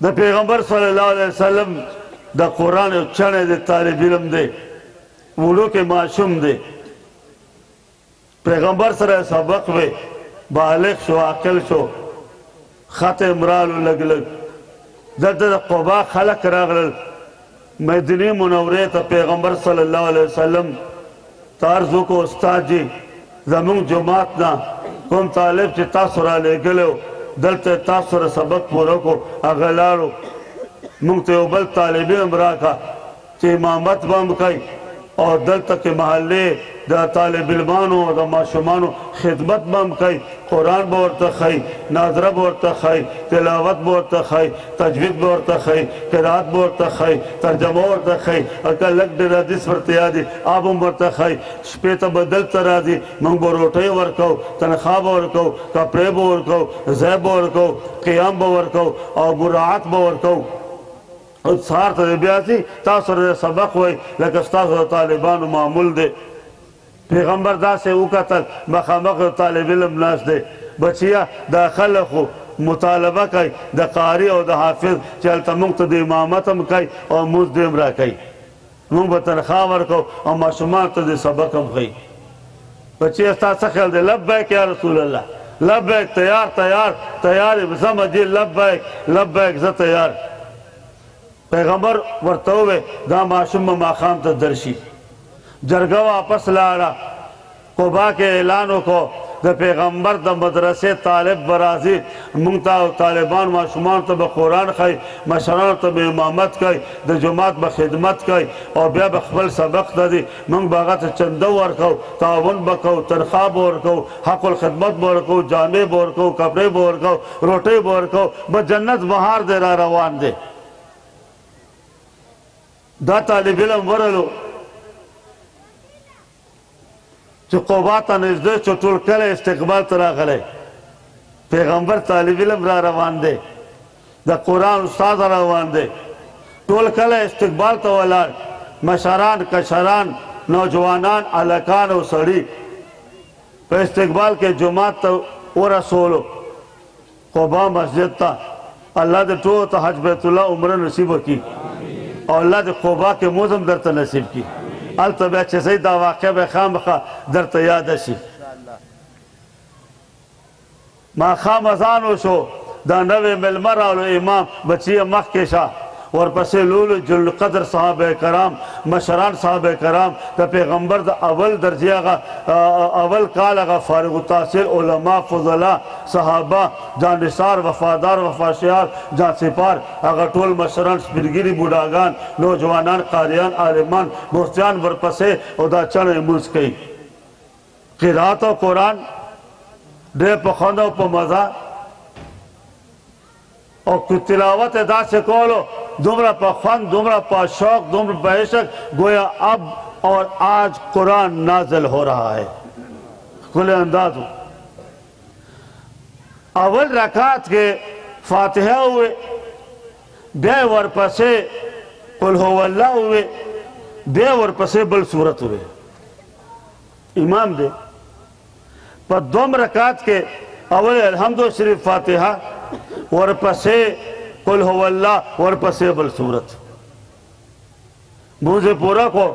د پیغمبر صلی الله علیه وسلم د قرآن چڼې د طالب علم دی وړو کې معصوم دی پیغمبر سره سبق وی بالغ شو عاقل شو ختم رالو لګ لګ دلته د قبا خلک راغلل مدینه منورې ته پیغمبر صلی الله علیه وسلم تارزو کو استاد جی زمون جماعت نه کوم طالب چې تاسو را لګلو دلته تاسو سره سبق پوره کو هغه لاړو مونږ ته یو بل طالب علم راکا چې امامت به هم کوي او دلته کې محلې د طالب علمانو او د ماشومانو خدمت به هم کوي قرآن به ورته ښایي ناظره به ورته ښایي تلاوت به ورته ښایي تجوید به ورته ښایي قرات به ورته ښایي ترجمه ورته ښایي او که لږ ډېر حدیث ورته یاد وي آب هم ورته ښایي شپې ته به دلته راځي موږ به روټۍ ورکوو تنخوا به ورکوو کپړې به ورکوو ځای به ورکوو قیام به ورکوو او مراعات به ورکوو او سهار ته بیا ځي تاسو سره سبق وایي لکه ستاسو د طالبانو معمول دی پیغمبر داسې وکتل مخامخ یو طالب علم ناست دی بچیه دا خلکو مطالبه کوي د قاري او د حافظ چې هلته موږ ته د امامت هم کوي او مونځ دې هم راکوي موږ به تنخوا ورکوو او ماشومانو ته د سبق هم ښایي بچیه ستا څه خیال دی لبیک یا رسول الله لبیک تیار تیار تیار زمه دي لبیک لبیک زه تیار پیغمبر ورته ووی دا ماشوم به ماښام ته درشي جرګه واپس لاړه قبا کې اعلان وکړو د پیغمبر د مدرسې طالب به راځي موږ ته طالبان ماشومانو ته به قرآن ښایي مشرانو ته به امامت کوي د جومات به خدمت کوي او بیا به خپل سبق ته ځي موږ به هغه ته چنده ورکوو تعاون به کوو تنخوا به ورکوو حق الخدمت به ورکوو جامې به ورکوو کپړې به ورکوو روټۍ به ورکوو به جنت بهار دی را روان دی دا طالب علم ورلو چې قبا ته نږدې چې ټول کلی استقبال ته راغلی پیغمبر طالب علم را روان دی د قرآن استاد را روان دی ټول کلی استقبال ته ولاړ مشران کشران نوجوانان هلکان او سړي په استقبال کې جومات ته ورسولو قبا مسجد ته الله دې ټولو ته حج بیت الله عمره نصیب وکړي او الله دې قبا کې موزم درته نصیب کړي هلته بیا چې صحیح دا واقع به خامخا درته یاده شي ماښام اذان وشو دا نوی مېلمه راغلو امام بچیه مخکې شه ورپسې لولو جل قدر صحابه کرام مشران صحابه کرام د پیغمبر د اول درجې هغه اول کال هغه فارغ التحصیل علما فضلا صحابه جانثار وفادار وفاشیار جانسپار هغه ټول مشران سپینګیري بوډاګان نوجوانان قاریان عالمان مفتیان ورپسې او دا چڼې لمونځ کوي قرات او قرآن ډېر په خوند او په مزه او تلاوت داسې کولو دومره په خوند دومره په شوق دومره په عشق گویا اب اور آج قرآن نازل ہو رہا ہے کل انداز ہو اول رکعت کے فاتحہ ہوئے بے ورپسے قل هو اللہ ہوئے بے ورپسے بل صورت ہوئے امام دے پر دوم رکعت کے اول الحمد شریف فاتحہ ورپسے قل هو اللہ ورپسے بل صورت موزے پورا کو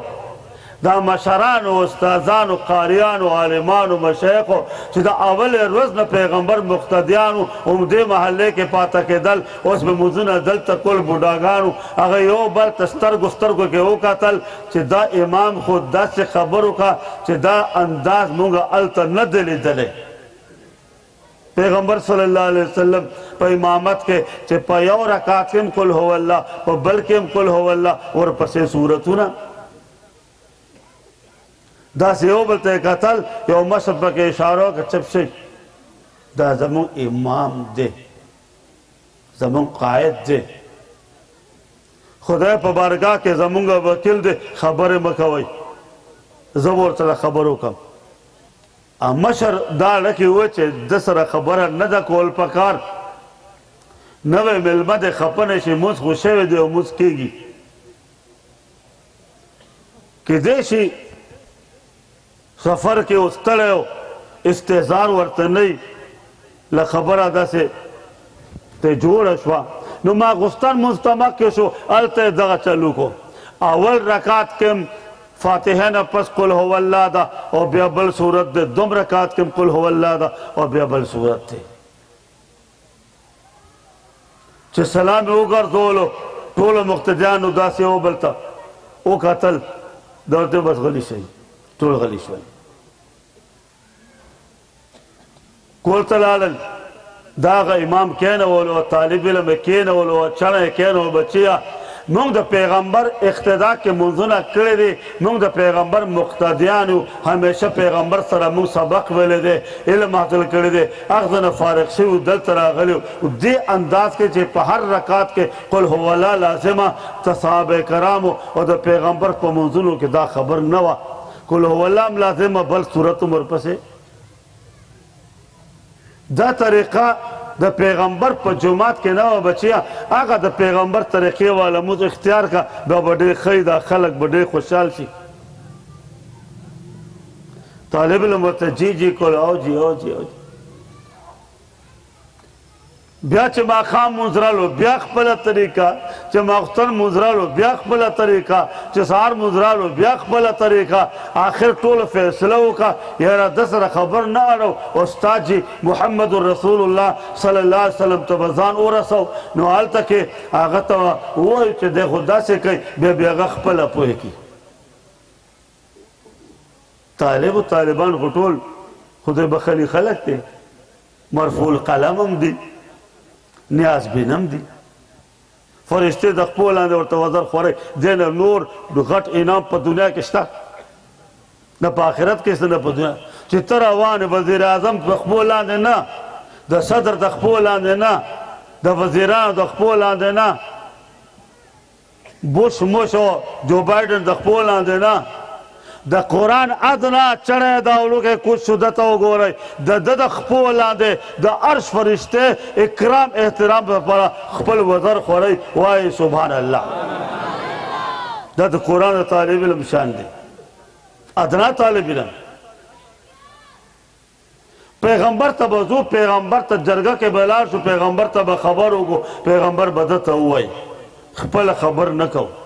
دا مشران و استازان و قاریان و عالمان و مشایخ چې دا اول روز نه پیغمبر مقتدیانو عمدې محلې کې پاته کېدل اوس به مونځونه دلته کول بوډاګانو هغه یو بل ته سترګو سترګو کې وکتل چې دا امام خو داسې خبر وکړه چې دا انداز مونږ هلته نه دی لیدلی پیغمبر صلی اللہ علیہ وسلم پا امامت کے چھ پا یو رکعت کم قل هو اللہ پا بل کم قل هو اللہ اور پسے صورتونا دا سیو بلتے قتل یو مشرد پا کے اشاروں کا چپ شک دا زمون امام دے زمون قائد دے خدای پا بارگاہ کے زمون کا وکیل دے خبر مکوئی زبور تلا خبرو کم مشر دا لکی ہوئے چه دسر خبره ندا کول پکار نوے ملمه ده خپنه شی موز خوشوه ده و موز کیگی که ده شی سفر کے استڑے ہو استحزار ورته نئی لخبره دا سے تے جوڑ شوا नो मा गुस्तन मुस्तमक के शो अलते दगा चलू को अवल रकात के फातिहा न पस कुल हुवल्लाह दा और बेबल सूरत दे दुम रकात के कुल हुवल्लाह दा और बेबल सूरत थे चे सलाम उगर दोलो टोलो मुक्तदियान उदासी ओ बलता ओ कतल दौड़ते बस गली सही टोल गली सही कोल तलालन दागा इमाम कहना बोलो तालिब इल्म कहना बोलो चढ़े कहना बोलो बच्चिया मुंग द पैगंबर इख्तिदा के मुंजुना करे दे मुंग द पैगंबर मुक्तदियान हमेशा पैगंबर सरा मुंग सबक वेले दे इल्म हासिल करे दे अखदन फारिग से उदल तरा गले दे अंदाज के जे हर रकात के कुल हुवल्लाह लाजिमा तसाबे कराम और द पैगंबर को मुंजुनो के दा खबर नवा कुल हुवल्लाह लाजिमा बल सूरत उमर पसे दा तरीका द पैगंबर पर जुमात के नवा बचिया आगा द पैगंबर तरीके वाला मुझ इख्तियार का द बड़े खैदा खलक बड़े खुशहाल सी तालिब इल्म जी जी को आओ जी आओ जी आओ ब्या च माखाम मुजरालो ब्या खपला तरीका च माख्तन मुजरालो ब्या खपला तरीका च सार मुजरालो ब्या खपला तरीका आखिर टोल फैसला का यारा दसरा खबर ना आरो उस्ताद जी मोहम्मद रसूलुल्लाह सल्लल्लाहु अलैहि वसल्लम तबजान और रसो नो हाल तक आगत वो च दे खुदा से कई बे बे खपला पोए की तालिब तालिबान घटोल खुद बखली खलक थे मरफूल कलम हम दी न्याज भी नम दी फरिश्ते दखपोल आंदे और तवज़र खोरे देन नूर घट इनाम पर दुनिया किस्ता न पाखिरत किस्ता न पर दुनिया चित्तर अवान वज़ीर आज़म दखपोल आंदे ना द सदर दखपोल आंदे ना द वज़ीरान दखपोल आंदे ना बुश मुश और जो बाइडन दखपोल आंदे ना द कुरान अदना चढ़े दावलों के कुछ शुद्धता हो गो रहे द खपोल आंदे द अर्श फरिश्ते इकराम एहतराम पर खपल वज़र खोरे वाए सुभान अल्लाह द कुरान तालिब इल्म शान दे अदना तालिब इल्म पैगंबर तबज़ू पैगंबर तजरगा के बलार सो पैगंबर तब खबर होगो पैगंबर बदत हुआ खपल खबर न कहो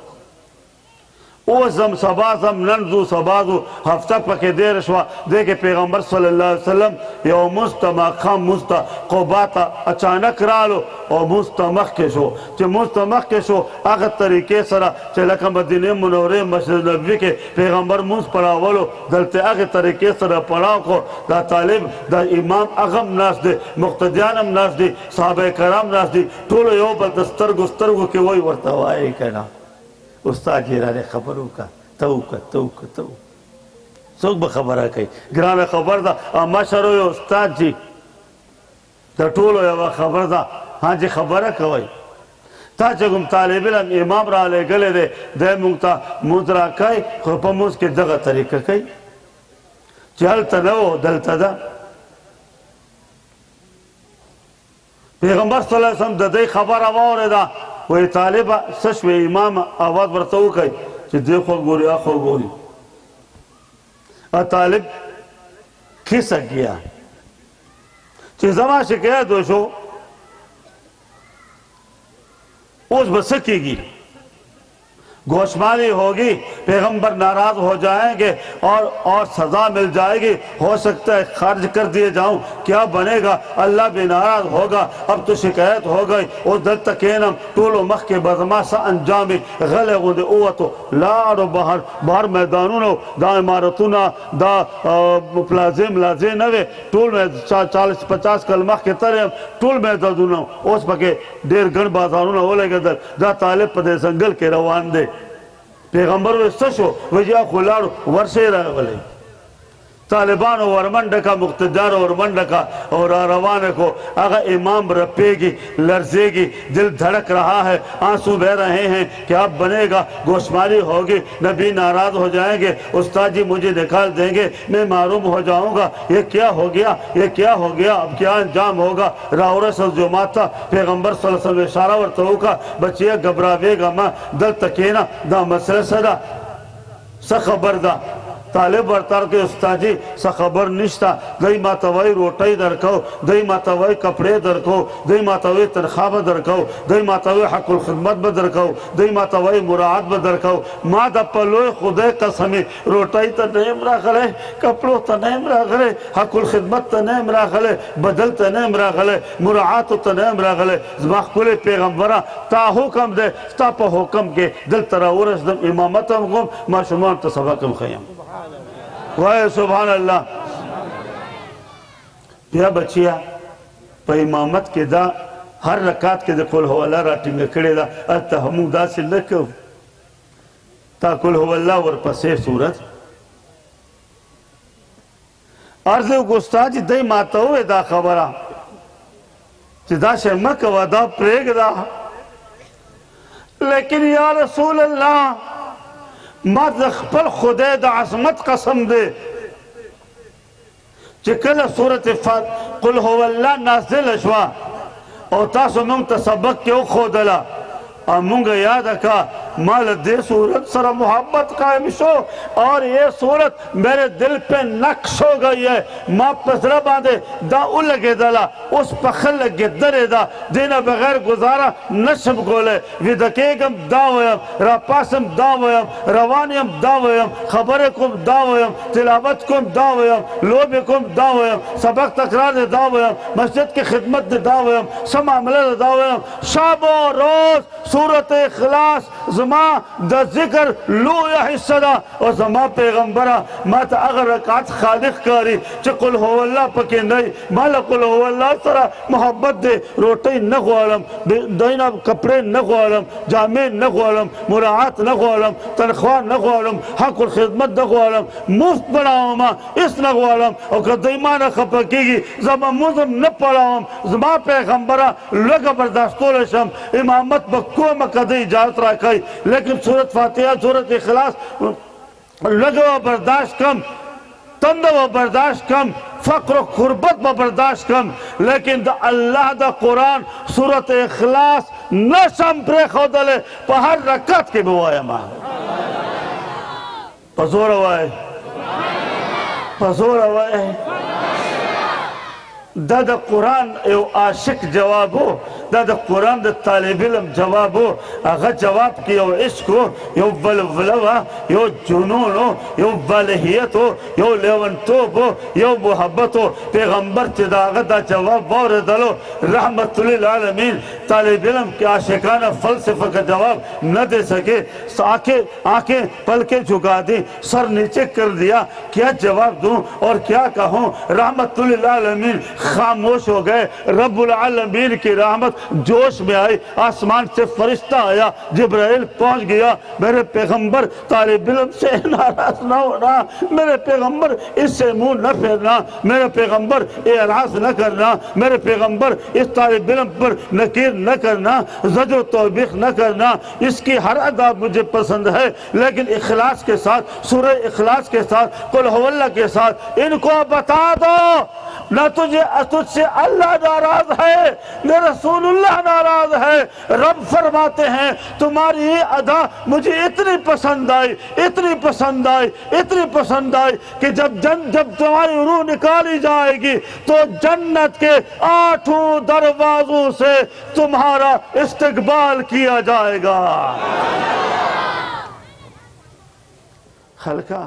ओ जम सबाजम नंजू सबाजू हफ्ता पके देर शवा दे के पैगंबर सल्लल्लाहु अलैहि वसल्लम यो मुस्तमा खम मुस्ता कोबाता अचानक रालो और मुस्तमख के शो जे मुस्तमख के शो अगर तरीके सरा चला का मदीने मुनव्वरे मस्जिद नबवी के पैगंबर मुस पढ़ावलो दलते अगर तरीके सरा पढ़ाओ को दा तालिब दा इमाम अगम नास दे मुक्तदियानम नास दे साहबे कराम नास दे टोलो यो बल दस्तर गुस्तरगो के वही वर्तवाए कहना उस्ताद जी राने खबरों का तो सोग बखबर है कहीं ग्राना खबर था माशरो उस्ताद जी तो टोलो या खबर था हाँ जी खबर है कवई ता जगम तालिब इल्म इमाम राले गले दे दे मुक्ता मुद्रा कई खपमुस के जगह तरीका कई चल तनो दल तदा पैगंबर सल्लल्लाहु अलैहि वसल्लम दे खबर आवारे दा वही तालिब सच में इमाम आवाज बरताऊ कई कि देखो गोरी आखो गोरी और तालिब खिसक गया चीज़मा शिकायत दोषो उस बसकेगी गोशमाली होगी पैगंबर नाराज हो जाएंगे और सजा मिल जाएगी हो सकता है खर्च कर दिए जाऊं क्या बनेगा अल्लाह भी नाराज होगा अब तो शिकायत हो गई और दल तकेनम टोलो मख के बदमाशा अंजाम गले गुंदे ओ तो लारो बाहर मैदानों दा इमारतुना दा प्लाजिम लाजे नवे टोल में 40-50 कलमा के तरह टोल में ददुना उस पके डेर गण बाजारों हो लगे दा तालिब पदे संगल के रवान दे पैगंबर वे सशो वजिया खुलाड़ो वर्षे रहे वाले तालिबान और मंड का मुक्तदार और मंड का और रवाने को अगर इमाम रपेगी लर्जेगी दिल धड़क रहा है आंसू बह रहे हैं क्या अब बनेगा गोशमारी होगी नबी नाराज हो जाएंगे उस्ताद जी मुझे निकाल देंगे मैं मारूम हो जाऊंगा ये क्या हो गया ये क्या हो गया अब क्या अंजाम होगा राउर जो माता पैगंबर सल्लल्लाहु अलैहि वसल्लम इशारा वर्तों का बच्चिया घबरावेगा माँ दल तकेना दा मसला सदा स खबरदा तालिब बरतार के उस्ताजी सा खबर निश्ता दई मातवाई रोटी दरको दई मातवाई कपड़े दरको दई मातवाई तनख्वाह दरको दई मातवाई हकुल खिदमत ब दरको दई मातवाई मुराद ब दरको माँ दपलो खुदे कसमी रोटी तो नहीं राखले कपड़ों तो नहीं राखले हकुल खिदमत तो नहीं राखले बदल तो नहीं राखले मुराद तो नहीं राखले मखकुल पैगम्बरा ता हुक्म दे ता प हुक्म के दिल तरा उरस दम इमामत हम माशुमान तो सबक खयम वाह सुभान अल्लाह या बचिया पे इमामत के दा हर रकात के कुल हवाला राटिंग खड़े दा अत हमूदा से लको ता कुल हवाला वर पसे सूरत अर्ज गुस्ताज दई मातो दा खबरा जिदा शमक वदा प्रेग दा लेकिन या रसूल अल्लाह मत खपल खुदे दा असमत कसम दे चिकल सूरत कुल हुवल्लाह नाज़िल अशवा और तासो मुंग तसबक क्यों खोदला और मुंग याद रखा माल दे सूरत सरा मोहब्बत कायम शो और ये सूरत मेरे दिल पे नक्श हो गई है माँ पसरा बांधे दा उलगे दला उस पखल लगे दरे दा देना बगैर गुजारा नशब गोले विदकेगम दावयम रापासम दावयम रवानियम दावयम खबरे कुम दावयम तिलावत कुम दावयम लोबे कुम दावयम सबक तकरार दे दावयम मस्जिद की खिदमत दे दावयम समामला दे दावयम शाबो रोज सूरत इखलास जमा द जिक्र लो या हिस्सा और जमा पैगंबरा मत अगर रकात खालिक करी चकुल हो अल्लाह पके नहीं मालकुल हो अल्लाह तरा मोहब्बत दे रोटी न गोलम देना कपड़े न गोलम जामे न गोलम मुरात न गोलम तनख्वाह न गोलम हकुल खिदमत न गोलम मुफ्त बनाओ माँ इस न गोलम और कदीमा न खपकेगी जमा मुजम न पढ़ाओ जमा पैगंबरा लग बर्दाश्तो लशम इमामत बक्को में कदी इजाजत रखाई लेकिन सूरत फातिहा सूरत इखलास लगवा बर्दाश्त कम तंदव बर्दाश्त कम फक्र खुरबत व बर्दाश्त कम लेकिन द अल्लाह द कुरान सूरत इखलास न संप्रे खोदले पहर रकत के बुआया मां पजोर हवाए पजोर हवाए दाद कुरान यो आशिक जवाब हो दाद कुरान द तालिब इल्म जवाब हो अगर जवाब की यो इश्क हो यो बलवलवा यो जुनून हो यो बलहियत हो यो लेवंतोब हो यो मोहब्बत हो पैगंबर चिदागत दा जवाब और दलो रहमतुल लिल आलमीन तालिब इल्म के आशिकाना फलसफा का जवाब न दे सके आंखें पलके झुका दी सर नीचे कर दिया क्या जवाब दूं और क्या कहूं रहमतुल लिल आलमीन खामोश हो गए रब्बुल आलमीन की रहमत जोश में आई आसमान से फरिश्ता आया जिब्राइल पहुंच गया मेरे पैगंबर तालिब इल्म से नाराज ना होना मेरे पैगंबर इससे मुंह न फेरना मेरे पैगंबर एराज न करना मेरे पैगंबर इस तालिब इल्म पर नकीर न करना ज़ज्र तौबीख न करना इसकी हर अदा मुझे पसंद है लेकिन इखलास के साथ सूरह इखलास के साथ कुल हुवल्लाह के साथ इनको बता दो ना तुझसे अल्लाह नाराज है न रसूलुल्लाह नाराज है रब फरमाते हैं तुम्हारी ये अदा मुझे इतनी पसंद आई इतनी पसंद आई इतनी पसंद आई कि जब तुम्हारी रूह निकाली जाएगी तो जन्नत के 8 दरवाजों से तुम्हारा इस्तकबाल किया जाएगा हल्का